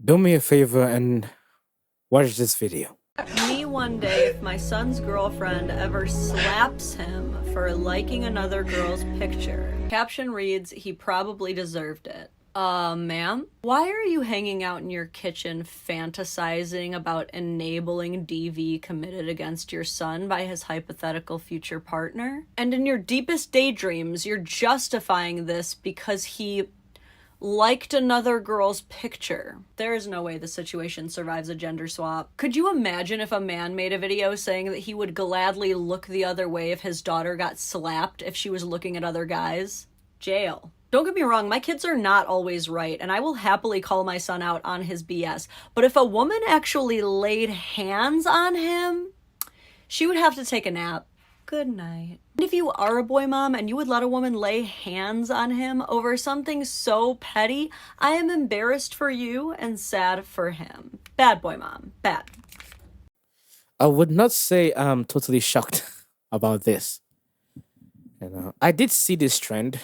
Do me a favor and watch this video. Me one day if my son's girlfriend ever slaps him for liking another girl's picture. Caption reads, he probably deserved it. Ma'am? Why are you hanging out in your kitchen fantasizing about enabling DV committed against your son by his hypothetical future partner? And in your deepest daydreams, you're justifying this because he liked another girl's picture. There is no way the situation survives a gender swap. Could you imagine if a man made a video saying that he would gladly look the other way if his daughter got slapped if she was looking at other guys? Jail. Don't get me wrong, my kids are not always right, and I will happily call my son out on his BS. But if a woman actually laid hands on him, she would have to take a nap. Good night. And if you are a boy mom and you would let a woman lay hands on him over something so petty, I am embarrassed for you and sad for him. Bad boy mom. Bad. I would not say I'm totally shocked about this. I did see this trend.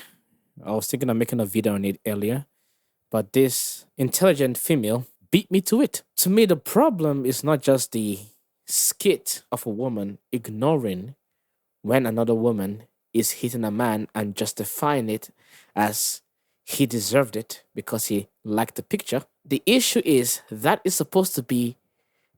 I was thinking of making a video on it earlier, but this intelligent female beat me to it. To me, the problem is not just the skit of a woman ignoring when another woman is hitting a man and justifying it as he deserved it because he liked the picture. The issue is that is supposed to be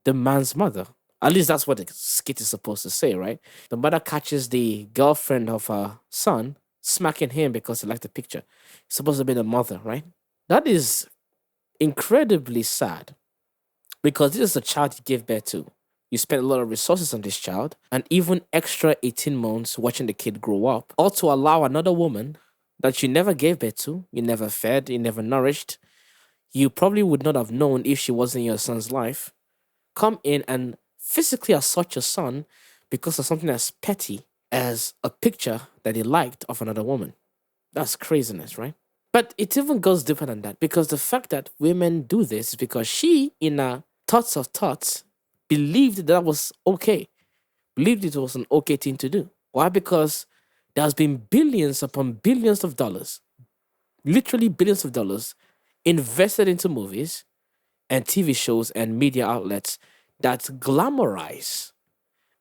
the man's mother. At least that's what the skit is supposed to say, right? The mother catches the girlfriend of her son smacking him because he liked the picture. It's supposed to be the mother, right? That is incredibly sad because this is a child you gave birth to. You spent a lot of resources on this child and even extra 18 months watching the kid grow up, or to allow another woman that you never gave birth to, you never fed, you never nourished, you probably would not have known if she wasn't in your son's life, come in and physically assault your son because of something as petty as a picture that he liked of another woman. That's craziness, right? But it even goes deeper than that because the fact that women do this is because she, in her thoughts of thoughts, believed that was okay, believed it was an okay thing to do. Why? Because there's been billions upon billions of dollars, literally billions of dollars, invested into movies and TV shows and media outlets that glamorize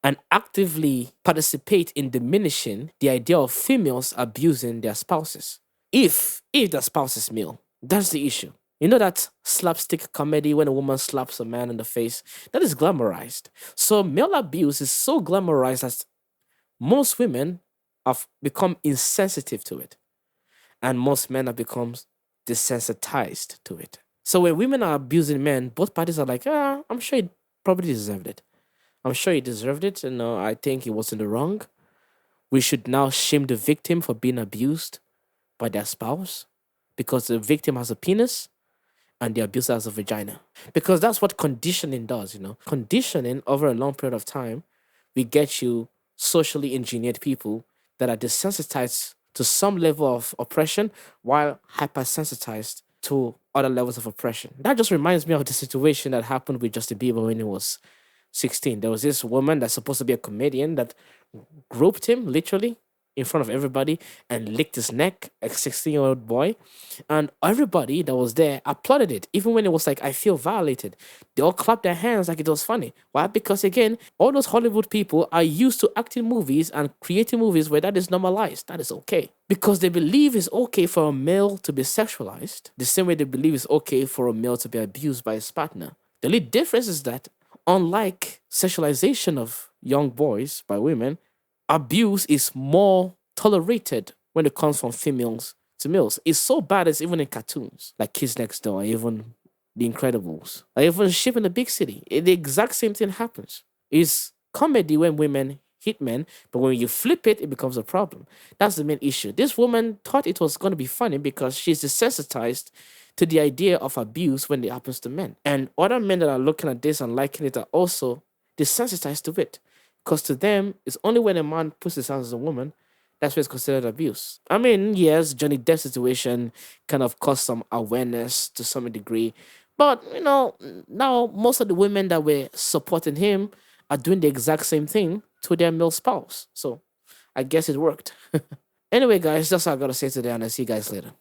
and actively participate in diminishing the idea of females abusing their spouses. If the spouse is male, that's the issue. You know that slapstick comedy when a woman slaps a man in the face? That is glamorized. So male abuse is so glamorized that most women have become insensitive to it. And most men have become desensitized to it. So when women are abusing men, both parties are like, I'm sure he probably deserved it. I'm sure he deserved it. And I think he was in the wrong. We should now shame the victim for being abused by their spouse because the victim has a penis and the abuser has a vagina. Because that's what conditioning does, Conditioning over a long period of time, we get you socially engineered people that are desensitized to some level of oppression while hypersensitized to other levels of oppression. That just reminds me of the situation that happened with Justin Bieber when he was 16. There was this woman that's supposed to be a comedian that groped him literally in front of everybody and licked his neck, a 16-year-old boy. And everybody that was there applauded it, even when it was like, I feel violated. They all clapped their hands like it was funny. Why? Because again, all those Hollywood people are used to acting movies and creating movies where that is normalized. That is okay. Because they believe it's okay for a male to be sexualized, the same way they believe it's okay for a male to be abused by his partner. The only difference is that, unlike sexualization of young boys by women, abuse is more tolerated when it comes from females to males. It's so bad it's even in cartoons, like Kids Next Door, even The Incredibles, or even Ship in the Big City. The exact same thing happens. It's comedy when women hit men, but when you flip it, it becomes a problem. That's the main issue. This woman thought it was going to be funny because she's desensitized to the idea of abuse when it happens to men. And other men that are looking at this and liking it are also desensitized to it. Because to them, it's only when a man puts his hands on a woman that's when it's considered abuse. I mean, yes, Johnny Depp's situation kind of caused some awareness to some degree. But, now most of the women that were supporting him are doing the exact same thing to their male spouse. So I guess it worked. Anyway, guys, that's all I got to say today, and I'll see you guys later.